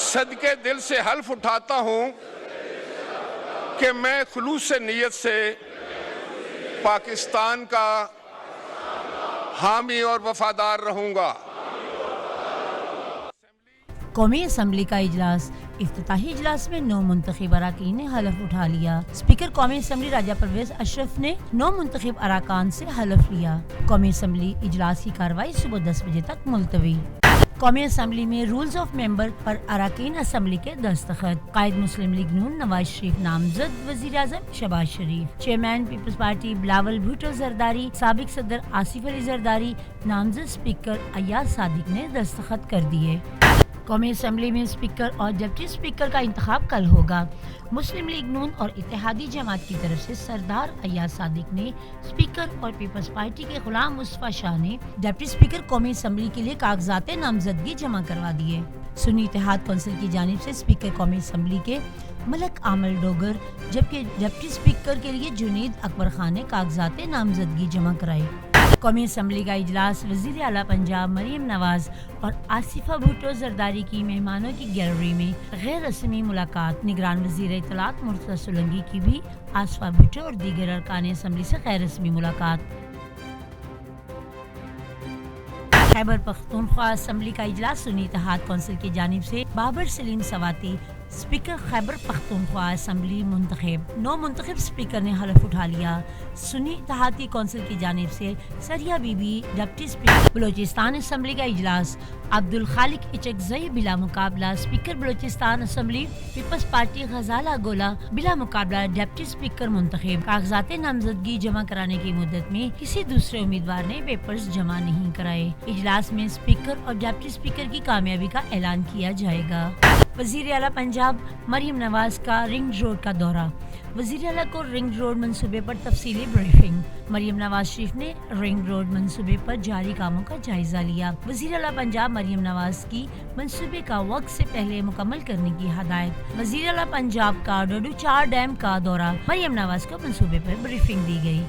सदके दिल से हल्फ उठाता हूँ कि मैं खुलूस नीयत से पाकिस्तान का हामी और वफादार रहूँगा। कौमी असम्बली का इजलास। इफ्तिताही इजलास में 9 मुंतखब अरकान ने हलफ उठा लिया। स्पीकर कौमी असम्बली राजा परवेज अशरफ ने 9 मुंतखब अरकान से हलफ लिया। कौमी असम्बली इजलास की कार्रवाई सुबह 10 बजे तक मुलतवी। कौमी असम्बली में रूल्स ऑफ मेंबर पर अरकान असम्बली के दस्तखत। कायद मुस्लिम लीग नून नवाज शरीफ नामजद, वजीर आजम Shehbaz Sharif, chairman Peoples Party Bilawal Bhutto Zardari, साबिक सदर आसिफ अली जरदारी नामजद, स्पीकर अय्याज सादिक ने दस्तखत कर दिए। कौमी असम्बली में स्पीकर और डिप्टी स्पीकर का इंतखाब कल होगा। मुस्लिम लीग नून और इत्तेहादी जमात की तरफ से सरदार अय्याज सादिक ने स्पीकर और पीपल्स पार्टी के गुलाम मुस्तफा शाह ने डिप्टी स्पीकर कौमी असम्बली के लिए कागजात नामजदगी जमा करवा दिए। सुन्नी इत्तेहाद कौंसिल की जानिब से स्पीकर कौमी असम्बली के मलक आमल डोगर, जबकि डिप्टी स्पीकर के लिए जुनैद अकबर खान ने कागजात नामजदगी जमा कराए। कौमी असम्बली का इजलास वज़ीर आला पंजाब मरियम नवाज और आसिफा भुट्टो जरदारी की मेहमानों की गैलरी में गैर रस्मी मुलाकात। निगरान वज़ीर इत्तलात मुर्तज़ा सोलंकी की भी आसिफा भुट्टो और दीगर अरकान असम्बली से गैर रस्मी मुलाकात। खैबर पख्तूनख्वा असम्बली का इजलास सुन्नी इत्तेहाद कौंसिल की जानिब से बाबर सलीम सवाती स्पीकर खैबर पख्तूनख्वा असम्बली मुंतखब। 9 मुंतखब स्पीकर ने हलफ उठा लिया। सुन्नी इत्तेहादी कौंसिल की जानिब से Sariya Bibi deputy speaker. Balochistan assembly का इजलास अब्दुल खालिक इचकज़ई बिला मुकाबला speaker Balochistan assembly. Peoples Party Ghazala Gola बिला मुकाबला डिप्टी स्पीकर मुंतखब। कागजात नामजदगी जमा कराने की मुद्दत में किसी दूसरे उम्मीदवार ने पेपर्स जमा नहीं कराए। इजलास में स्पीकर और डिप्टी स्पीकर की कामयाबी का ऐलान किया जाएगा। वज़ीर आला पंजाब मरियम नवाज का रिंग रोड का दौरा। वज़ीर आला को रिंग रोड मंसूबे पर तफसीली ब्रीफिंग। मरियम नवाज शरीफ ने रिंग रोड मंसूबे पर जारी कामों का जायजा लिया। वज़ीर आला पंजाब मरियम नवाज की मंसूबे का वक्त से पहले मुकम्मल करने की हदायत। वज़ीर आला पंजाब का डोडू 4 डैम का दौरा। मरियम नवाज को मंसूबे पर ब्रीफिंग दी गई।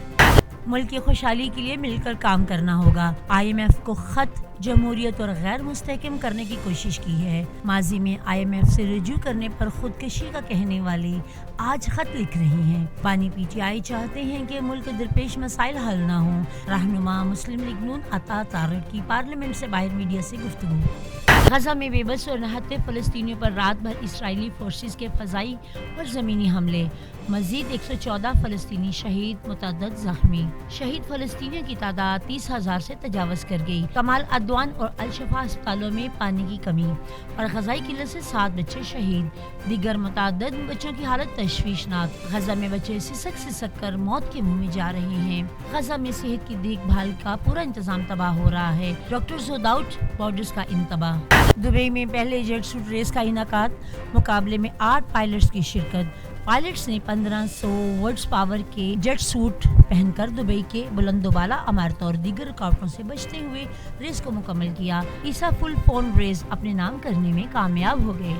मुल्क की खुशहाली के लिए मिलकर काम करना होगा। IMF को खत जमहूरियत और गैर मुस्तहकम करने की कोशिश की है। माजी में IMF से रुजू करने पर खुदकशी का कहने वाले आज खत लिख रही हैं। बानी PTI चाहते हैं कि मुल्क दरपेश मसाइल हल ना हो। रहनुमा मुस्लिम लीग नून अता तारक की पार्लियामेंट से बाहर मीडिया से गुफ्तगू। गजा में बेबस और नहत्ते फ़लस्तीनियों पर रात भर इसराइली फोर्सेस के फ़ज़ाई और ज़मीनी हमले। मज़ीद 114 फ़लस्तीनी शहीद, मुतअद्दिद ज़ख्मी। शहीद फ़लस्तीनियों की तादाद 30,000 से तजावज़ कर गई। कमाल अदवान और अल-शफ़ा अस्पतालों में पानी की कमी और ग़ज़ाई किल्लत से 7 बच्चे शहीद। दीगर मुतअद्दिद बच्चों की हालत तशवीशनाक। गजा में बच्चे सिसक कर मौत के मुँह में जा रहे हैं। गजा में सेहत की देखभाल का पूरा इंतज़ाम तबाह हो रहा है। डॉक्टर्स विदाउट बॉर्डर्स का इंतबाह। दुबई में पहले जेट सूट रेस का इनाकाद। मुकाबले में 8 पायलट्स की शिरकत। पायलट्स ने 1500 वर्ड्स पावर के जेट सूट पहनकर दुबई के बुलंदोबाला इमारतों और दीगर रुकावटों से बचते हुए रेस को मुकम्मल किया। ईसा फुल फोन रेस अपने नाम करने में कामयाब हो गए।